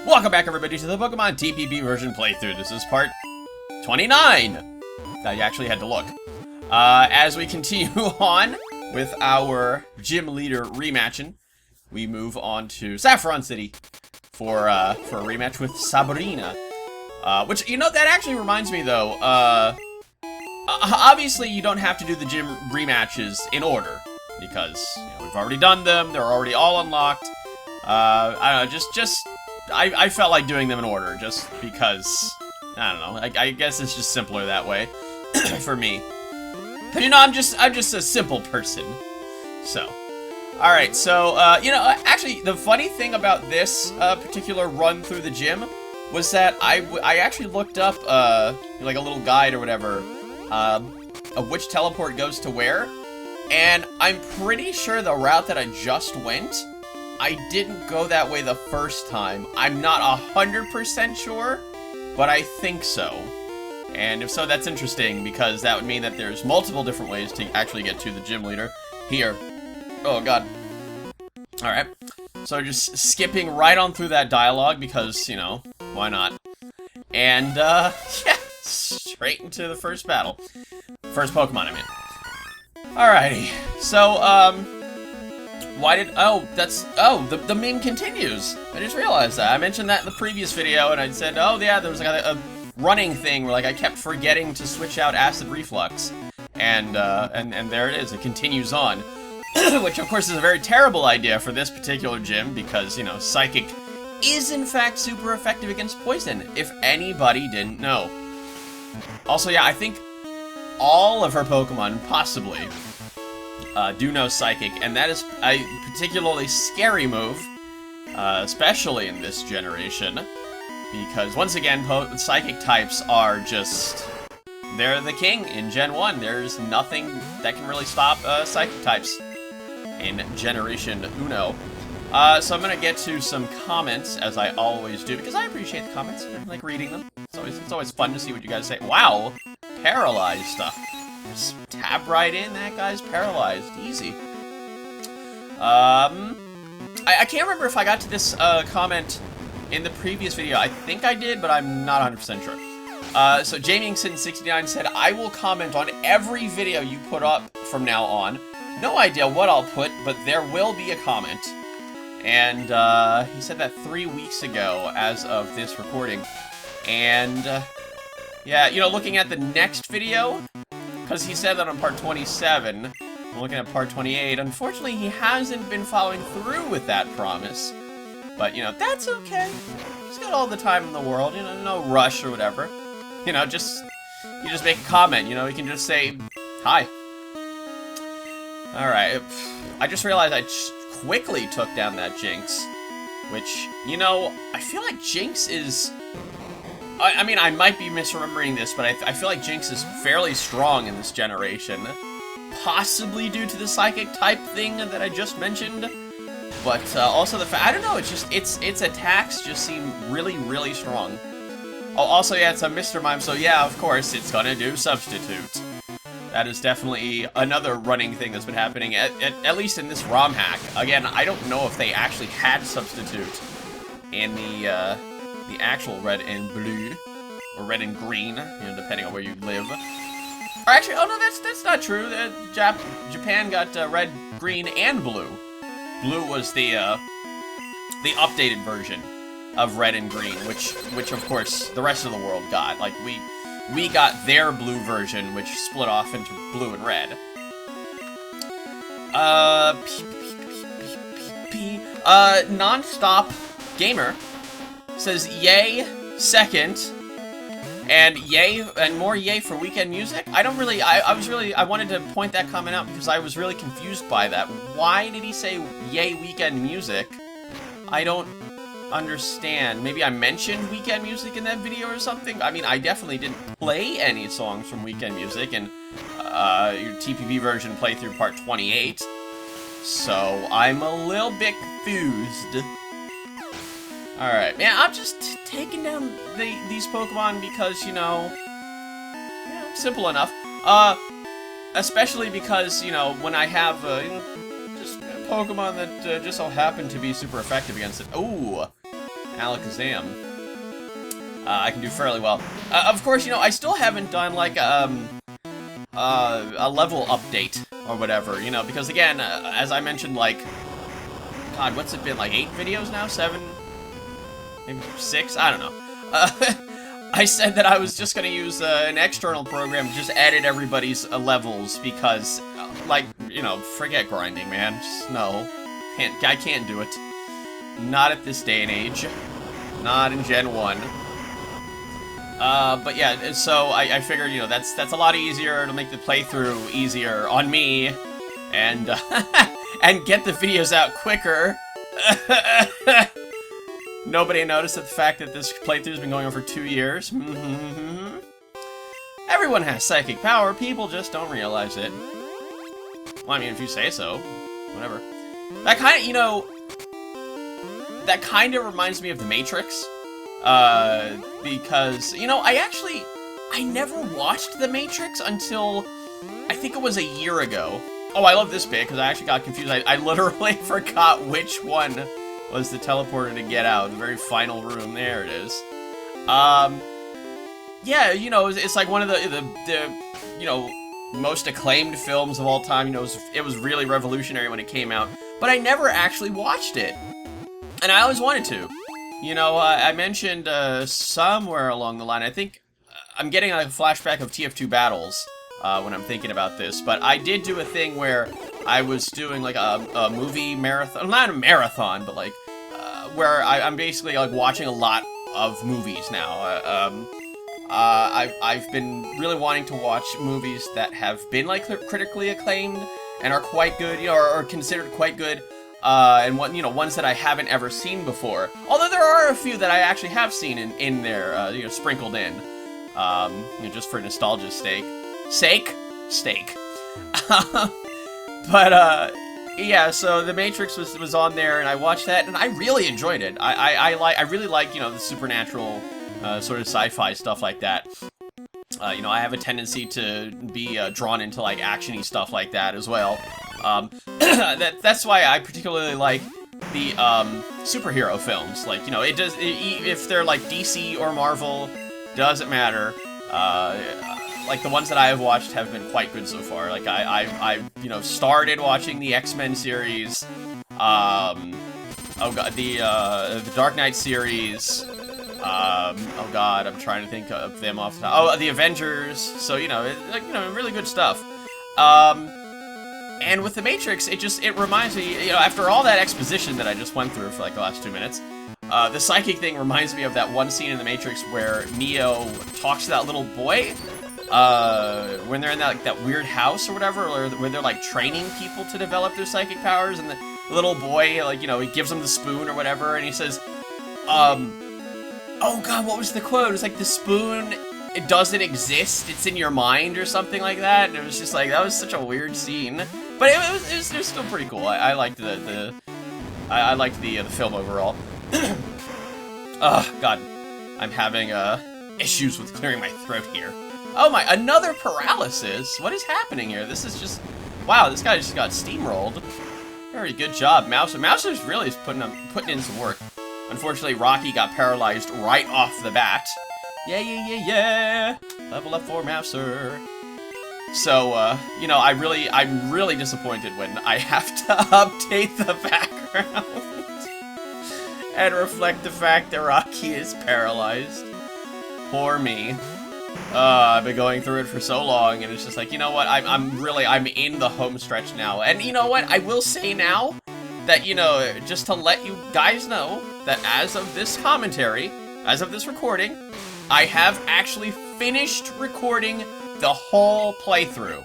Welcome back, everybody, to the Pokemon TPP version playthrough. This is part 29. I actually had to look. As we continue on with our gym leader rematching, we move on to Saffron City for a rematch with Sabrina. Which, you know, that actually reminds me, though, obviously you don't have to do the gym rematches in order, because, you know, we've already done them, they're already all unlocked. I don't know, I felt like doing them in order, just because, I don't know, I guess it's just simpler that way, for me. But, you know, I'm just a simple person, so. Alright, so, you know, actually, the funny thing about this, particular run through the gym was that I actually looked up, like a little guide or whatever, of which teleport goes to where, and I'm pretty sure the route that I just went, I didn't go that way the first time. I'm not 100% sure, but I think so. And if so, that's interesting, because that would mean that there's multiple different ways to actually get to the gym leader. Here. Oh, God. Alright. So just skipping right on through that dialogue, because, you know, why not? And, yeah, straight into the first battle. First Pokemon, I mean. Alrighty. So, the meme continues. I just realized that. I mentioned that in the previous video, and I said, oh yeah, there was like a running thing where like I kept forgetting to switch out Acid Reflux. And there it is, it continues on. Which of course is a very terrible idea for this particular gym, because, you know, Psychic is in fact super effective against poison, if anybody didn't know. Also, yeah, I think all of her Pokemon, possibly, do know Psychic, and that is a particularly scary move, especially in this generation, because once again, Psychic types are just, they're the king in Gen 1. There's nothing that can really stop Psychic types in Generation Uno. So I'm gonna get to some comments, as I always do, because I appreciate the comments. I like reading them. It's always fun to see what you guys say. Wow, paralyzed stuff. Just tap right in, that guy's paralyzed. Easy. I can't remember if I got to this comment in the previous video. I think I did, but I'm not 100% sure. So Jamingson69 said, I will comment on every video you put up from now on. No idea what I'll put, but there will be a comment. And he said that 3 weeks ago as of this recording. And yeah, you know, looking at the next video, because he said that on part 27, I'm looking at part 28. Unfortunately, he hasn't been following through with that promise. But, you know, that's okay. He's got all the time in the world, you know, no rush or whatever. You know, you just make a comment, you know, you can just say, hi. Alright, I just realized I quickly took down that Jinx, which, you know, I feel like Jinx is... I mean, I might be misremembering this, but I feel like Jinx is fairly strong in this generation. Possibly due to the Psychic type thing that I just mentioned. But also the fact, I don't know, it's just, its attacks just seem really, really strong. Oh, also, yeah, it's a Mr. Mime, so yeah, of course, it's gonna do Substitute. That is definitely another running thing that's been happening, at least in this ROM hack. Again, I don't know if they actually had Substitute in the actual Red and Blue, or Red and Green, you know, depending on where you live. Or actually, oh no, that's not true. Japan got Red, Green, and Blue. Blue was the updated version of Red and Green, which of course the rest of the world got. Like we got their blue version, which split off into blue and red. Nonstop Gamer says yay second, and yay and more yay for weekend music. I don't really, I wanted to point that comment out because I was really confused by that. Why did he say yay weekend music? I don't understand. Maybe I mentioned weekend music in that video or something? I mean, I definitely didn't play any songs from weekend music in your TPP version playthrough part 28. So I'm a little bit confused. Alright, man, I'm just taking down these Pokemon because, you know, simple enough. Especially because, you know, when I have, you know, just Pokemon that just so happen to be super effective against it. Ooh, Alakazam, I can do fairly well. Of course, you know, I still haven't done, like, a level update or whatever, you know, because, again, as I mentioned, like, God, what's it been, like 8 videos now? 7? Maybe 6? I don't know. I said that I was just gonna use an external program to just edit everybody's levels because, like, you know, forget grinding, man. Just, no. I can't do it. Not at this day and age. Not in Gen 1. But yeah, so I figured, you know, that's a lot easier to make the playthrough easier on me, and, and get the videos out quicker. Nobody noticed the fact that this playthrough's been going on for 2 years. Everyone has psychic power, people just don't realize it. Well, I mean, if you say so, whatever. That kind of, you know, that kind of reminds me of The Matrix. Because, you know, I never watched The Matrix until, I think it was a year ago. Oh, I love this bit, because I actually got confused. I literally forgot which one was the teleporter to get out. The very final room. There it is. Yeah, you know, it's like one of the you know, most acclaimed films of all time. You know, it was really revolutionary when it came out. But I never actually watched it. And I always wanted to. You know, I mentioned somewhere along the line, I think I'm getting a flashback of TF2 battles when I'm thinking about this, but I did do a thing where I was doing like a movie marathon, not a marathon, but like where I'm basically like watching a lot of movies now. I've been really wanting to watch movies that have been like critically acclaimed and are quite good, you know, or considered quite good. And you know, ones that I haven't ever seen before. Although there are a few that I actually have seen in there, you know, sprinkled in, you know, just for nostalgia's sake. But yeah. So The Matrix was on there, and I watched that, and I really enjoyed it. I really like, you know, the supernatural, sort of sci-fi stuff like that. You know, I have a tendency to be drawn into like actiony stuff like that as well. That's why I particularly like the superhero films. Like, you know, if they're like DC or Marvel, doesn't matter. Like the ones that I have watched have been quite good so far. Like I you know, started watching the X-Men series. Oh god, the Dark Knight series. Oh god, I'm trying to think of them off the top. Oh, the Avengers. So, you know, you know, really good stuff. And with The Matrix, it reminds me, you know, after all that exposition that I just went through for like the last 2 minutes, the psychic thing reminds me of that one scene in The Matrix where Neo talks to that little boy, when they're in that, like, that weird house or whatever, or where they're like training people to develop their psychic powers, and the little boy, like, you know, he gives them the spoon or whatever, and he says, oh god, what was the quote? It was like, the spoon, it doesn't exist, it's in your mind or something like that, and it was just like, that was such a weird scene. But it was still pretty cool. I liked the film overall. Oh god, I'm having issues with clearing my throat here. Oh my, another paralysis. What is happening here? This is just, wow, this guy just got steamrolled. Very good job, Mouser. Mouser's really putting in some work. Unfortunately, Rocky got paralyzed right off the bat. Yeah. Level up for Mouser. So, you know, I'm really disappointed when I have to update the background and reflect the fact that Rocky is paralyzed. Poor me. I've been going through it for so long, and it's just like, you know what, I'm in the home stretch now. And you know what, I will say now that, you know, just to let you guys know that as of this commentary, as of this recording, I have actually finished recording the whole playthrough.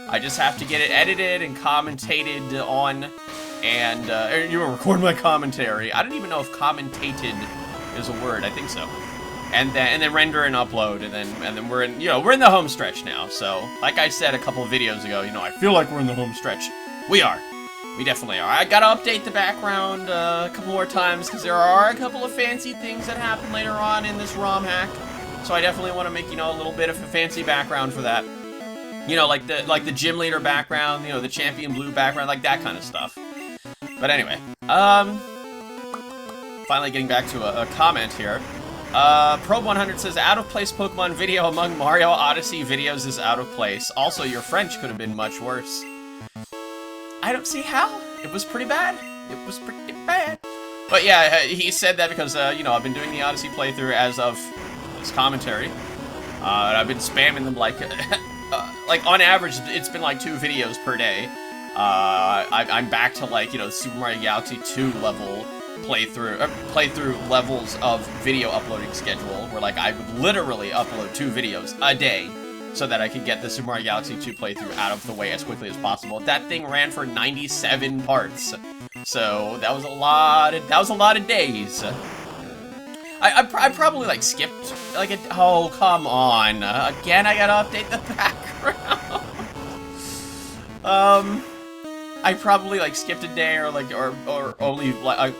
I just have to get it edited and commentated on, and you will record my commentary. I don't even know if commentated is a word. I think so. And then render and upload, and then we're in, you know, we're in the home stretch now. So, like I said a couple of videos ago, you know, I feel like we're in the home stretch. We are. We definitely are. I gotta update the background a couple more times, because there are a couple of fancy things that happen later on in this ROM hack. So I definitely want to make, you know, a little bit of a fancy background for that. You know, like the gym leader background, you know, the champion blue background, like that kind of stuff. But anyway, finally getting back to a comment here. Probe100 says, out of place Pokemon video among Mario Odyssey videos is out of place. Also, your French could have been much worse. I don't see how. It was pretty bad. It was pretty bad. But yeah, he said that because, you know, I've been doing the Odyssey playthrough as of this commentary. And I've been spamming them like, like on average, it's been like 2 videos per day. I'm back to like, you know, Super Mario Galaxy 2 level playthrough levels of video uploading schedule, where like I would literally upload 2 videos a day so that I could get the Super Mario Galaxy 2 playthrough out of the way as quickly as possible. That thing ran for 97 parts, so that was a lot of days. I probably like skipped like oh come on, again I gotta update the background. I probably like skipped a day or like or only like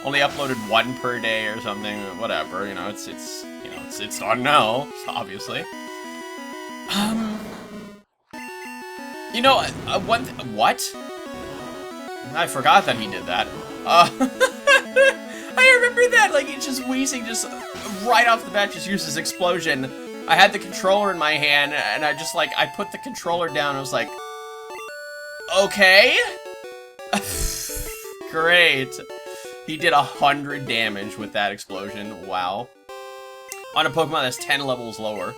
only uploaded 1 per day or something, whatever, you know, it's you know, it's done now, obviously. You know, what? I forgot that he did that. I remember that, like, it's just wheezing, just right off the bat, just uses explosion. I had the controller in my hand, and I just, like, I put the controller down, and I was like, okay? Great. He did 100 damage with that explosion, wow. On a Pokemon that's 10 levels lower.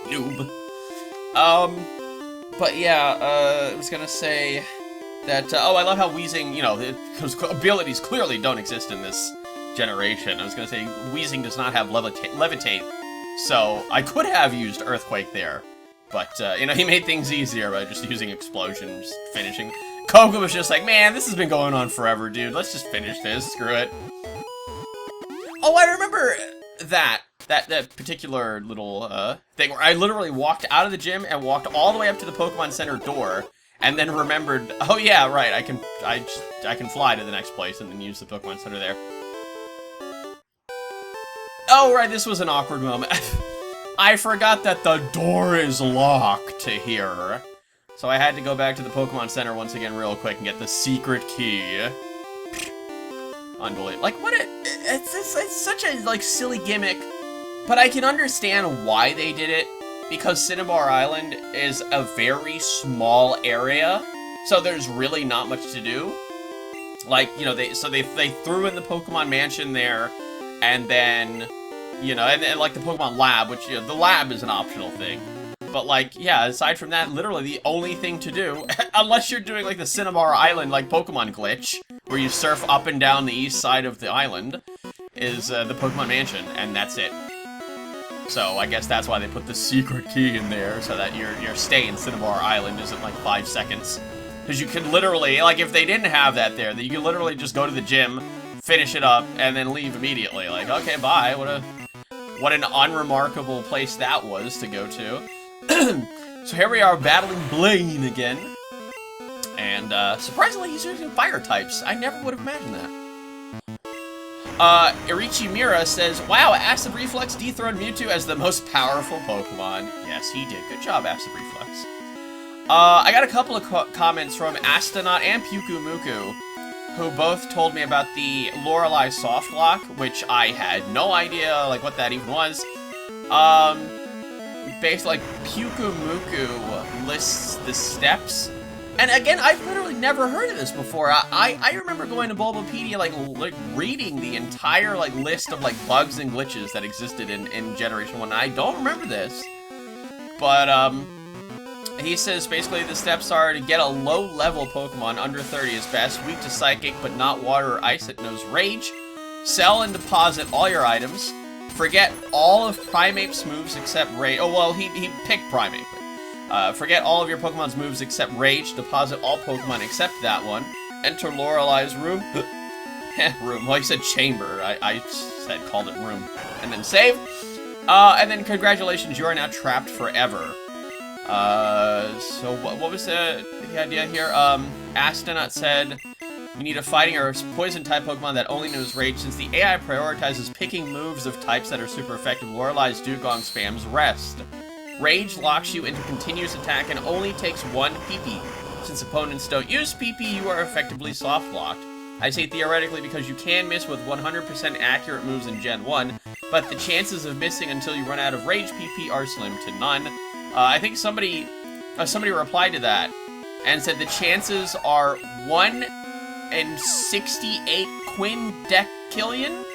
Noob. But yeah, I was gonna say that, oh, I love how Wheezing, you know, because abilities clearly don't exist in this generation. I was gonna say, Wheezing does not have Levitate, so I could have used Earthquake there, but, you know, he made things easier by just using Explosion, just finishing. Koga was just like, man, this has been going on forever, dude, let's just finish this, screw it. Oh, I remember that particular little, thing where I literally walked out of the gym and walked all the way up to the Pokemon Center door, and then remembered, oh yeah, right, I can fly to the next place and then use the Pokemon Center there. Oh, right, this was an awkward moment. I forgot that the door is locked here. So I had to go back to the Pokemon Center once again real quick and get the secret key. Unbelievable. Like, what it's such a, like, silly gimmick. But I can understand why they did it, because Cinnabar Island is a very small area, so there's really not much to do. Like, you know, they threw in the Pokemon Mansion there, and then, you know, and like the Pokemon Lab, which, you know, the lab is an optional thing. But, like, yeah, aside from that, literally the only thing to do, unless you're doing, like, the Cinnabar Island, like, Pokemon glitch, where you surf up and down the east side of the island, is the Pokemon Mansion, and that's it. So I guess that's why they put the secret key in there, so that your stay in Cinnabar Island isn't like 5 seconds. Because you can literally, like, if they didn't have that there, you can literally just go to the gym, finish it up, and then leave immediately. Like, okay, bye. What an unremarkable place that was to go to. So here we are battling Blaine again. And surprisingly, he's using fire types. I never would have imagined that. Irichi Mira says, wow, Acid Reflex dethroned Mewtwo as the most powerful Pokemon. Yes, he did. Good job, Acid Reflex. I got a couple of comments from Astronaut and Pyukumuku, who both told me about the Lorelei softlock, which I had no idea, like, what that even was. Basically, like, Pyukumuku lists the steps. And again, I've literally never heard of this before. I remember going to Bulbapedia, like reading the entire, like, list of, like, bugs and glitches that existed in Generation 1. I don't remember this. But, he says basically the steps are to get a low-level Pokemon under 30 is best, weak to Psychic but not Water or Ice that knows Rage, sell and deposit all your items, forget all of Primape's moves except Rage. Oh, well, he picked Primeape. Forget all of your Pokemon's moves except Rage, deposit all Pokemon except that one, enter Lorelei's room, room, well, he said chamber, I called it room, and then save, and then congratulations, you are now trapped forever. So what was the idea here? Astronaut said, you need a fighting or poison type Pokemon that only knows Rage, since the AI prioritizes picking moves of types that are super effective. Lorelei's Dugong spams Rest. Rage locks you into continuous attack and only takes 1 PP. Since opponents don't use PP, you are effectively soft-locked. I say theoretically because you can miss with 100% accurate moves in Gen 1, but the chances of missing until you run out of Rage PP are slim to none. I think somebody replied to that and said the chances are 1 in 68 quindecillion?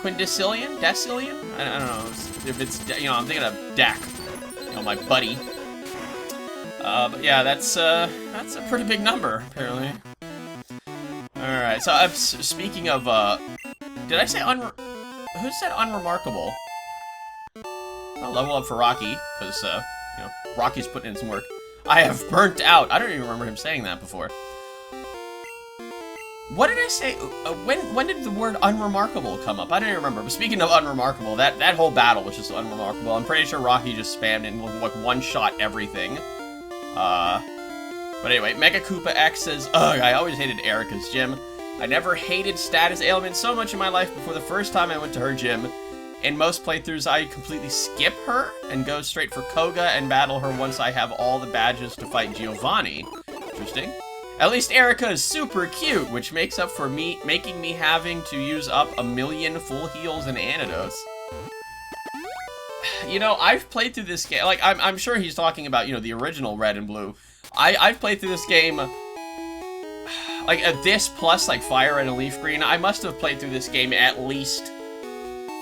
Decillion? I don't know if it's, you know, I'm thinking of Deck, you know, my buddy. But yeah, that's a pretty big number, apparently. Alright, so speaking of, did I say who said unremarkable? I'll level up for Rocky, because, you know, Rocky's putting in some work. I have burnt out. I don't even remember him saying that before. What did I say? When did the word unremarkable come up? I don't even remember. But speaking of unremarkable, that whole battle was just unremarkable. I'm pretty sure Rocky just spammed and like one-shot everything. But anyway, Mega Koopa X says, ugh, I always hated Erika's gym. I never hated Status Ailment so much in my life before the first time I went to her gym. In most playthroughs, I completely skip her and go straight for Koga and battle her once I have all the badges to fight Giovanni. Interesting. At least Erika is super cute, which makes up for making me having to use up 1,000,000 full heals and antidotes. You know, I've played through this game, like, I'm sure he's talking about, you know, the original Red and Blue. I've played through this game, like, this plus, like, Fire Red and Leaf Green. I must have played through this game at least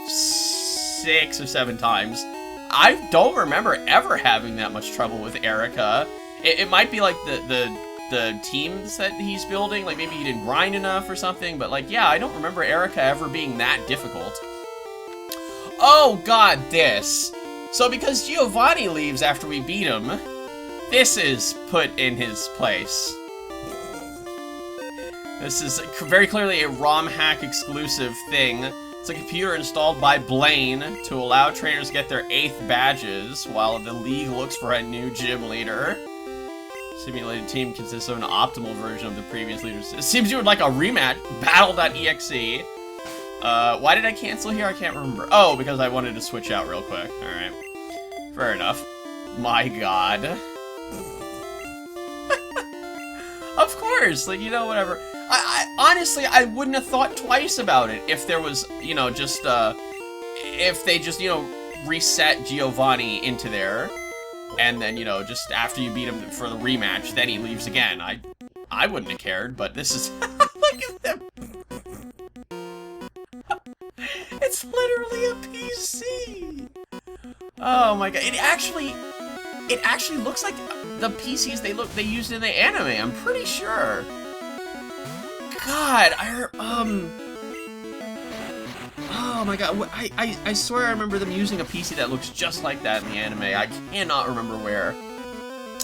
6 or 7 times. I don't remember ever having that much trouble with Erika. It might be, like, the teams that he's building, like, maybe he didn't grind enough or something, but, like, yeah, I don't remember Erika ever being that difficult. Oh, God, this. So because Giovanni leaves after we beat him, this is put in his place. This is very clearly a romhack exclusive thing. It's a computer installed by Blaine to allow trainers to get their 8th badges while the league looks for a new gym leader. Simulated team consists of an optimal version of the previous leaders. It seems you would like a rematch. Battle.exe. Why did I cancel here? I can't remember. Oh, because I wanted to switch out real quick. Alright. Fair enough. My god. Of course! Like, you know, whatever. Honestly, I wouldn't have thought twice about it if there was, you know, just, if they just, you know, reset Giovanni into there, and then, you know, just after you beat him for the rematch, then he leaves again. I wouldn't have cared, but this is... Look at them! It's literally a PC! Oh my god, it actually looks like the PCs they used in the anime, I'm pretty sure. God, oh my god, I swear I remember them using a PC that looks just like that in the anime. I cannot remember where.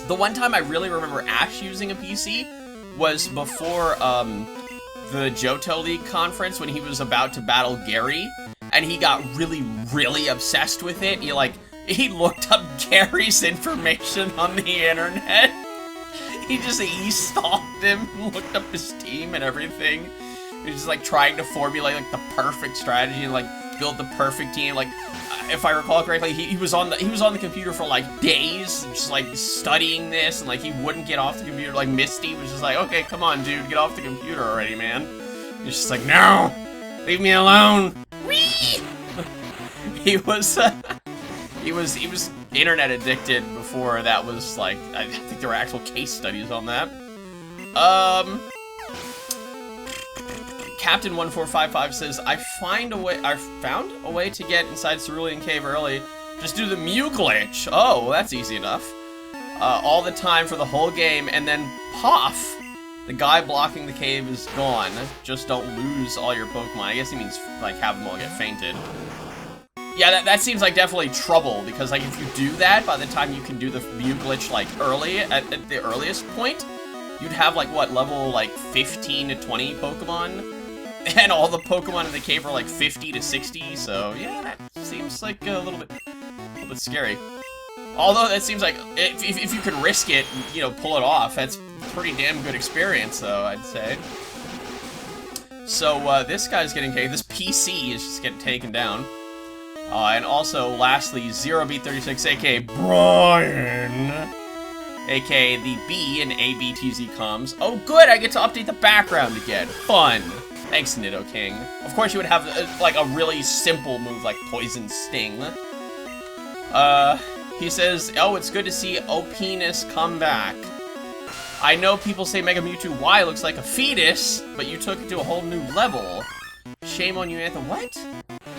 The one time I really remember Ash using a PC was before, the Johto League conference when he was about to battle Gary, and he got really, really obsessed with it. He looked up Gary's information on the internet. He stalked him, looked up his team and everything. He was just, like, trying to formulate, like, the perfect strategy and, like, build the perfect team. Like, if I recall correctly, he was on the computer for, like, days, just, like, studying this, and, like, he wouldn't get off the computer. Like, Misty was just like, okay, come on, dude, get off the computer already, man. He's just like, no! Leave me alone! Whee! He was internet addicted before that was, like, I think there were actual case studies on that. Captain1455 says, I found a way to get inside Cerulean Cave early. Just do the Mew glitch. Oh, well, that's easy enough. All the time for the whole game, and then poff! The guy blocking the cave is gone. Just don't lose all your Pokemon. I guess he means, like, have them all get fainted. Yeah, that seems like definitely trouble, because, like, if you do that, by the time you can do the Mew glitch, like, early, at the earliest point, you'd have, like, what, level, like, 15 to 20 Pokemon? And all the Pokemon in the cave are, like, 50 to 60, so, yeah, that seems like a little bit scary. Although, that seems like, if you can risk it, you know, pull it off, that's pretty damn good experience, though, I'd say. So, this guy's getting taken, this PC is just getting taken down. And also, lastly, 0B36, aka Brian, aka the B in ABTZ comms. Oh good, I get to update the background again. Fun. Thanks, Nidoking. Of course you would have, like, a really simple move like Poison Sting. He says, oh, it's good to see Opinus come back. I know people say Mega Mewtwo Y looks like a fetus, but you took it to a whole new level. Shame on you, Anthem. What?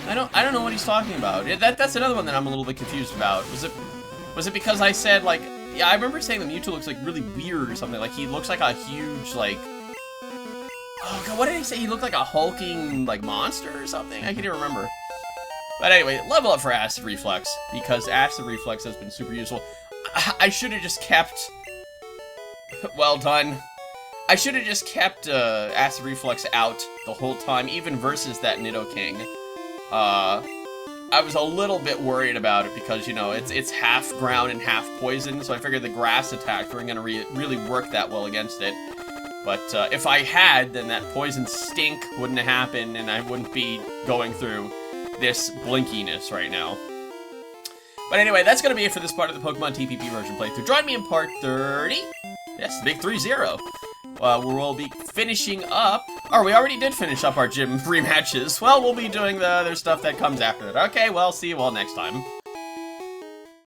I don't know what he's talking about. That's another one that I'm a little bit confused about. Was it because I said, like, yeah, I remember saying that Mewtwo looks, like, really weird or something. Like, he looks like a huge, like... Oh, God, what did he say? He looked like a hulking, like, monster or something? I can't even remember. But anyway, level up for Acid Reflex, because Acid Reflex has been super useful. I should have just kept... Well done. I should have just kept Acid Reflex out the whole time, even versus that Nidoking. I was a little bit worried about it because, you know, it's half ground and half poison, so I figured the grass attacks weren't going to really work that well against it. But if I had, then that Poison Stink wouldn't have happened, and I wouldn't be going through this blinkiness right now. But anyway, that's going to be it for this part of the Pokemon TPP version playthrough. Join me in part 30. Yes, the big 3-0. Where we'll be finishing up... Or we already did finish up our gym rematches. Well, we'll be doing the other stuff that comes after it. Okay, well, see you all next time.